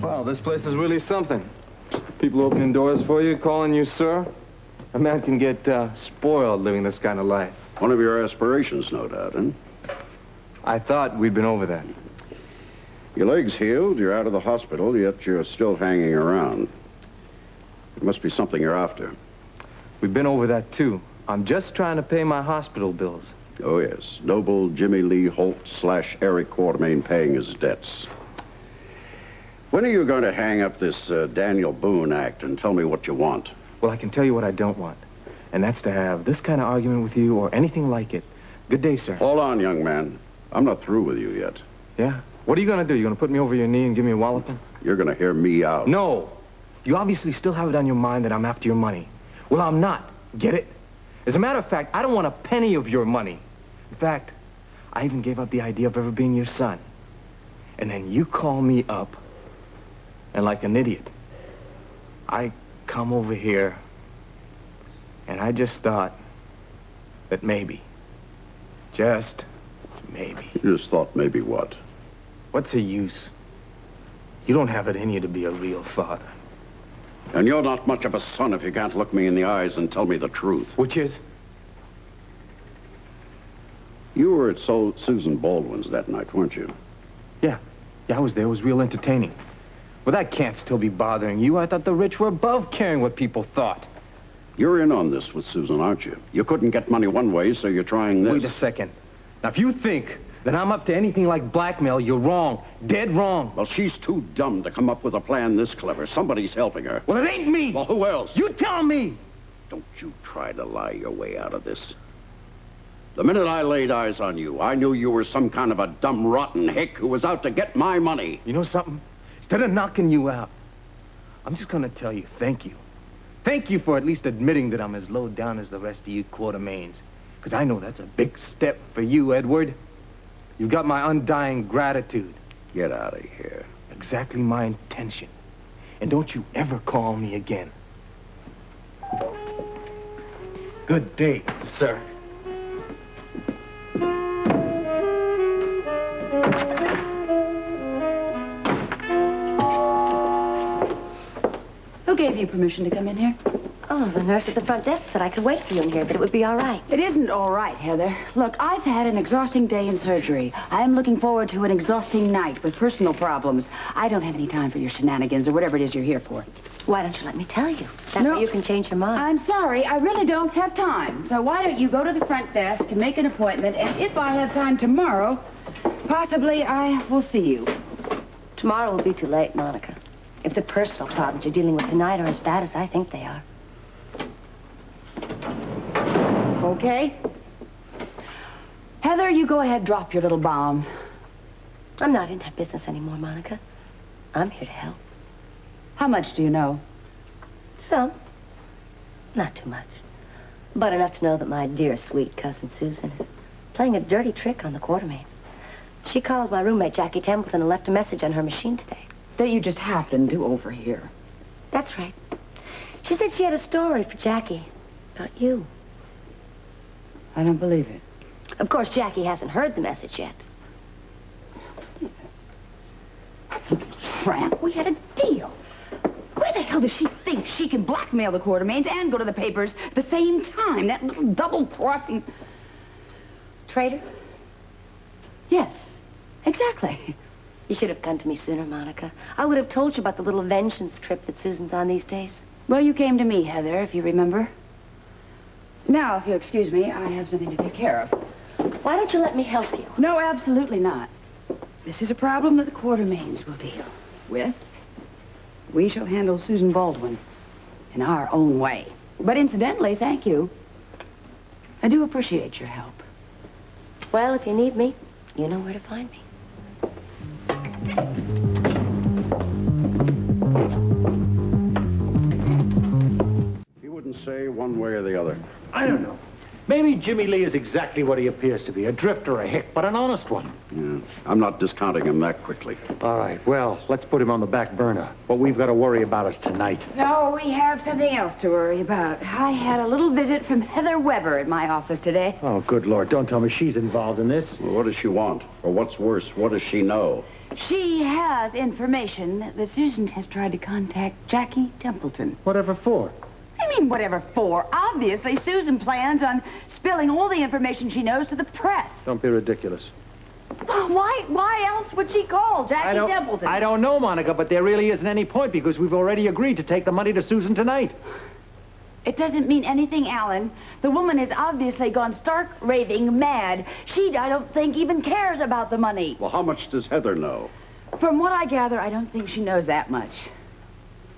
Well, this place is really something. People opening doors for you, calling you sir. A man can get spoiled living this kind of life. One of your aspirations, no doubt, huh? I thought we'd been over that. Your leg's healed, you're out of the hospital, yet you're still hanging around. It must be something you're after. We've been over that, too. I'm just trying to pay my hospital bills. Oh, yes. Noble Jimmy Lee Holt / Eric Quartermain paying his debts. When are you going to hang up this Daniel Boone act and tell me what you want? Well, I can tell you what I don't want. And that's to have this kind of argument with you or anything like it. Good day, sir. Hold on, young man. I'm not through with you yet. Yeah? What are you going to do? You going to put me over your knee and give me a walloping? You're going to hear me out. No. You obviously still have it on your mind that I'm after your money. Well, I'm not. Get it? As a matter of fact, I don't want a penny of your money. In fact, I even gave up the idea of ever being your son. And then you call me up, and like an idiot, I come over here, and I just thought that maybe, just maybe. You just thought maybe what? What's the use? You don't have it in you to be a real father. And you're not much of a son if you can't look me in the eyes and tell me the truth. Which is? You were at Susan Baldwin's that night, weren't you? Yeah, I was there. It was real entertaining. Well, that can't still be bothering you. I thought the rich were above caring what people thought. You're in on this with Susan, aren't you? You couldn't get money one way, so you're trying this. Wait a second. Now, if you think that I'm up to anything like blackmail, you're wrong. Dead wrong. Well, she's too dumb to come up with a plan this clever. Somebody's helping her. Well, it ain't me. Well, who else? You tell me. Don't you try to lie your way out of this. The minute I laid eyes on you, I knew you were some kind of a dumb, rotten hick who was out to get my money. You know something? Instead of knocking you out, I'm just going to tell you thank you. Thank you for at least admitting that I'm as low down as the rest of you Quartermains. Because I know that's a big step for you, Edward. You've got my undying gratitude. Get out of here. Exactly my intention. And don't you ever call me again. Good day, sir. Who gave you permission to come in here? Oh, the nurse at the front desk said I could wait for you in here, that it would be all right. It isn't all right, Heather. Look, I've had an exhausting day in surgery. I'm looking forward to an exhausting night with personal problems. I don't have any time for your shenanigans or whatever it is you're here for. Why don't you let me tell you? That way you can change your mind. I'm sorry, I really don't have time. So why don't you go to the front desk and make an appointment, and if I have time tomorrow, possibly I will see you. Tomorrow will be too late, Monica. If the personal problems you're dealing with tonight are as bad as I think they are. Okay? Heather, you go ahead, drop your little bomb. I'm not in that business anymore, Monica. I'm here to help. How much do you know? Some. Not too much. But enough to know that my dear, sweet cousin Susan is playing a dirty trick on the Quartermains. She called my roommate, Jackie Templeton, and left a message on her machine today. That you just happened to overhear. That's right. She said she had a story for Jackie about you. I don't believe it. Of course, Jackie hasn't heard the message yet. Tramp, we had a deal. Where the hell does she think she can blackmail the Quartermains and go to the papers at the same time? That little double-crossing... Traitor? Yes, exactly. You should have come to me sooner, Monica. I would have told you about the little vengeance trip that Susan's on these days. Well, you came to me, Heather, if you remember. Now, if you'll excuse me, I have something to take care of. Why don't you let me help you? No, absolutely not. This is a problem that the Quartermains will deal with. We shall handle Susan Baldwin in our own way. But incidentally, thank you. I do appreciate your help. Well, if you need me, you know where to find me. He wouldn't say one way or the other. I don't know. Maybe Jimmy Lee is exactly what he appears to be, a drifter, a hick, but an honest one. Yeah, I'm not discounting him that quickly. All right, well, let's put him on the back burner. What we've got to worry about is tonight. No, we have something else to worry about. I had a little visit from Heather Weber at my office today. Oh, good Lord, don't tell me she's involved in this. Well, what does she want? Or what's worse, what does she know? She has information that Susan has tried to contact Jackie Templeton. Whatever for? I mean, whatever for. Obviously, Susan plans on spilling all the information she knows to the press. Don't be ridiculous. Why else would she call Jackie Templeton? I don't know, Monica, but there really isn't any point because we've already agreed to take the money to Susan tonight. It doesn't mean anything, Alan. The woman has obviously gone stark raving mad. She, I don't think, even cares about the money. Well, how much does Heather know? From what I gather, I don't think she knows that much.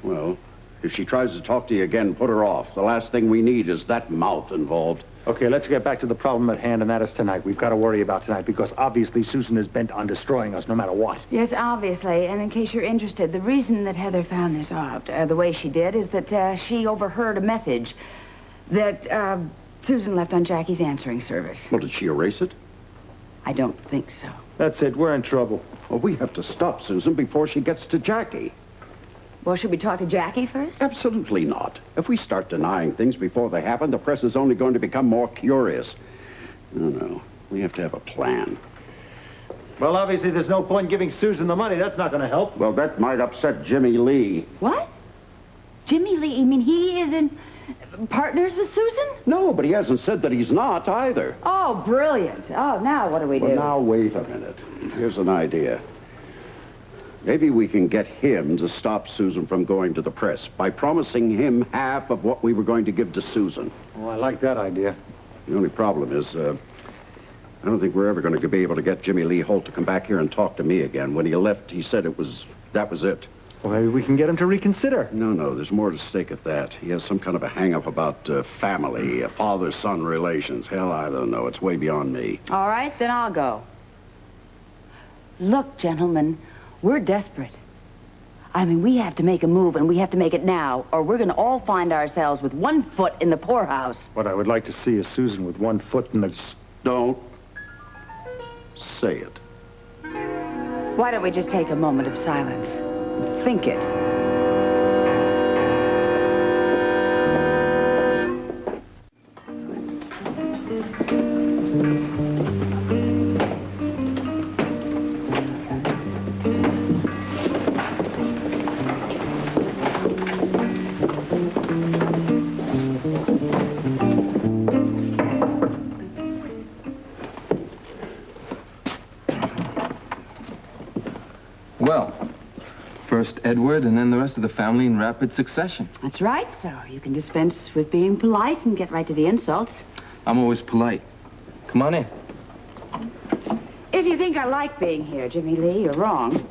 Well, if she tries to talk to you again, put her off. The last thing we need is that mouth involved. Okay, let's get back to the problem at hand, and that is tonight. We've got to worry about tonight because obviously Susan is bent on destroying us no matter what. Yes, obviously. And in case you're interested, the reason that Heather found this out the way she did is that she overheard a message that Susan left on Jackie's answering service. Well, did she erase it? I don't think so. That's it. We're in trouble. Well, we have to stop Susan before she gets to Jackie. Well, should we talk to Jackie first? Absolutely not. If we start denying things before they happen, the press is only going to become more curious. No. We have to have a plan. Well, obviously there's no point giving Susan the money. That's not going to help. Well, that might upset Jimmy Lee. What? Jimmy Lee? You mean he is in partners with Susan? No, but he hasn't said that he's not either. Oh, brilliant. Oh, now what do we do? Well, now, wait a minute. Here's an idea. Maybe we can get him to stop Susan from going to the press by promising him half of what we were going to give to Susan. Oh, I like that idea. The only problem is, I don't think we're ever going to be able to get Jimmy Lee Holt to come back here and talk to me again. When he left, he said that was it. Well, maybe we can get him to reconsider. No, there's more to stake at that. He has some kind of a hang-up about family, father-son relations. Hell, I don't know. It's way beyond me. All right, then I'll go. Look, gentlemen, we're desperate. I mean, we have to make a move, and we have to make it now, or we're going to all find ourselves with one foot in the poorhouse. What I would like to see is Susan with one foot in the... Don't say it. Why don't we just take a moment of silence and think it? Well, first Edward and then the rest of the family in rapid succession. That's right, so you can dispense with being polite and get right to the insults. I'm always polite. Come on in. If you think I like being here, Jimmy Lee, you're wrong.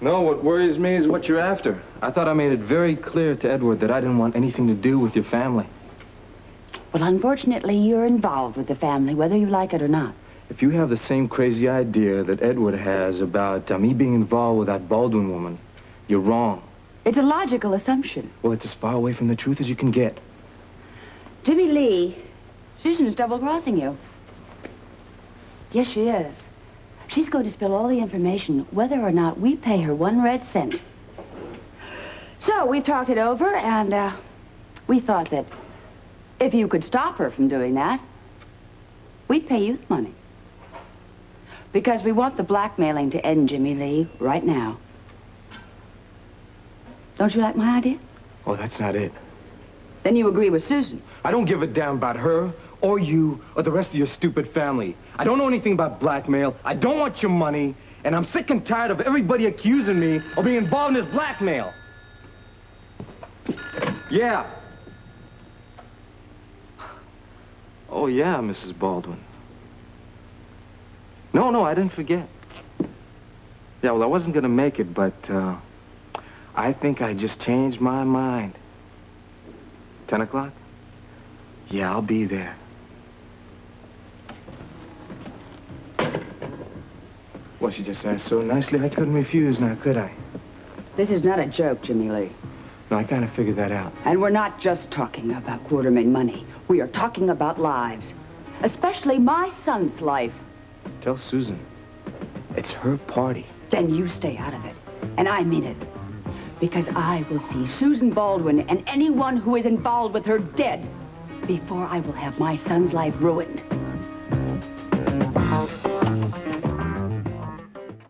No, what worries me is what you're after. I thought I made it very clear to Edward that I didn't want anything to do with your family. Well, unfortunately, you're involved with the family, whether you like it or not. If you have the same crazy idea that Edward has about me being involved with that Baldwin woman, you're wrong. It's a logical assumption. Well, it's as far away from the truth as you can get. Jimmy Lee, Susan's double-crossing you. Yes, she is. She's going to spill all the information, whether or not we pay her 1 red cent. So, we've talked it over, and we thought that if you could stop her from doing that, we'd pay you the money. Because we want the blackmailing to end, Jimmy Lee, right now. Don't you like my idea? Oh, that's not it. Then you agree with Susan. I don't give a damn about her, or you, or the rest of your stupid family. I don't know anything about blackmail. I don't want your money, and I'm sick and tired of everybody accusing me of being involved in this blackmail. Yeah. Oh, yeah, Mrs. Baldwin. No, I didn't forget. Yeah, well, I wasn't going to make it, but I think I just changed my mind. 10 o'clock? Yeah, I'll be there. Well, she just asked so nicely, I couldn't refuse now, could I? This is not a joke, Jimmy Lee. No, I kind of figured that out. And we're not just talking about Quartermain money. We are talking about lives. Especially my son's life. Tell Susan, it's her party. Then you stay out of it. And I mean it. Because I will see Susan Baldwin and anyone who is involved with her dead before I will have my son's life ruined.